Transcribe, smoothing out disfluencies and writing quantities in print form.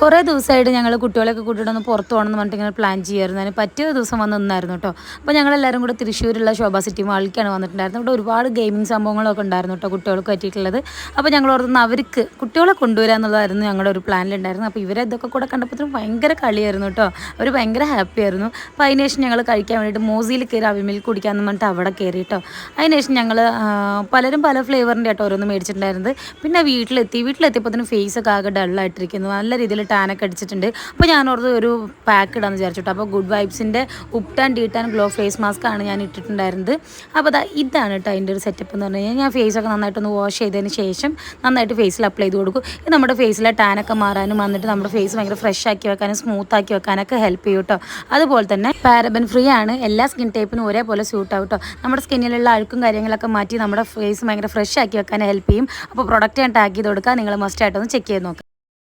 കുറേ ദിവസമായിട്ട് ഞങ്ങൾ കുട്ടികളെയൊക്കെ കൂട്ടിയിട്ട് ഒന്ന് പുറത്ത് പോകണമെന്ന് പറഞ്ഞിട്ട് ഇങ്ങനെ പ്ലാൻ ചെയ്യായിരുന്നു. അതിന് പറ്റിയ ദിവസം വന്ന് നിന്നായിരുന്നു കേട്ടോ. അപ്പോൾ ഞങ്ങളെല്ലാവരും കൂടെ തൃശ്ശൂരുള്ള ശോഭ സിറ്റി മാളിലേക്കാണ് വന്നിട്ടുണ്ടായിരുന്നത്. ഇവിടെ ഒരുപാട് ഗെയിമിംഗ് സംഭവങ്ങളൊക്കെ ഉണ്ടായിരുന്നു കേട്ടോ കുട്ടികൾക്ക് പറ്റിയിട്ടുള്ളത്. അപ്പോൾ ഞങ്ങൾ ഓർത്തുന്ന അവർക്ക് കുട്ടികളെ കൊണ്ടുവരിക എന്നുള്ളതായിരുന്നു ഞങ്ങളുടെ ഒരു പ്ലാനിലുണ്ടായിരുന്നു. അപ്പോൾ ഇവരെ ഇതൊക്കെ കൂടെ കണ്ടപ്പോഴത്തേക്കും ഭയങ്കര കളിയായിരുന്നു കേട്ടോ. അവർ ഭയങ്കര ഹാപ്പി ആയിരുന്നു. അപ്പോൾ അതിനുശേഷം ഞങ്ങൾ കഴിക്കാൻ വേണ്ടിയിട്ട് മോസിയിൽ കയറി അവിമിൽ കുടിക്കാമെന്ന് പറഞ്ഞിട്ട് അവിടെ കയറി കേട്ടോ. അതിനുശേഷം ഞങ്ങൾ പലരും പല ഫ്ലേവറിൻ്റെ ആട്ടോ ഓരോന്ന് മേടിച്ചിട്ടുണ്ടായിരുന്നത്. പിന്നെ വീട്ടിലെത്തിയപ്പോഴത്തേനും ഫേസൊക്കെ ആകെ ഡള്ളായിട്ടിരിക്കുന്നു. നല്ല രീതിയിൽ ടാനൊക്കെ അടിച്ചിട്ടുണ്ട്. അപ്പോൾ ഞാൻ ഓർത്ത് ഒരു പാക്ക് ഇടാന്ന് വിചാരിച്ചിട്ടോ. അപ്പോൾ ഗുഡ് വൈബ്സിൻ്റെ ubtan detan glow face mask ആണ് ഞാൻ ഇട്ടിട്ടുണ്ടായിരുന്നത്. അപ്പോൾ ഇതാണ് കേട്ടോ അതിൻ്റെ ഒരു സെറ്റപ്പ് എന്ന് പറഞ്ഞു കഴിഞ്ഞാൽ ഞാൻ ഫേസൊക്കെ നന്നായിട്ടൊന്ന് വാഷ് ചെയ്തതിന് ശേഷം നന്നായിട്ട് ഫേസിൽ അപ്ലൈ ചെയ്ത് കൊടുക്കും. ഇത് നമ്മുടെ ഫേസിലെ ടാനൊക്കെ മാറാനും വന്നിട്ട് നമ്മുടെ ഫേസ് ഭയങ്കര ഫ്രഷ് ആക്കി വെക്കാനും സ്മൂത്ത് ആക്കി വെക്കാനൊക്കെ ഹെൽപ്പ് ചെയ്യും കേട്ടോ. അതുപോലെ തന്നെ പാരബൻ ഫ്രീ ആണ്. എല്ലാ സ്കിൻ ടൈപ്പിനും ഒരേപോലെ സ്യൂട്ട് ആവും കേട്ടോ. നമ്മുടെ സ്കിന്നിലുള്ള അഴുക്കും കാര്യങ്ങളൊക്കെ മാറ്റി നമ്മുടെ ഫേസ് ഭയങ്കര ഫ്രഷ് ആക്കി വെക്കാൻ ഹെൽപ്പ് ചെയ്യും. അപ്പോൾ പ്രൊഡക്റ്റ് ഞാൻ ടാഗ് ചെയ്ത് കൊടുക്കുക. നിങ്ങൾ മസ്റ്റ് ആയിട്ടൊന്ന് ചെക്ക് ചെയ്ത് നോക്കുക.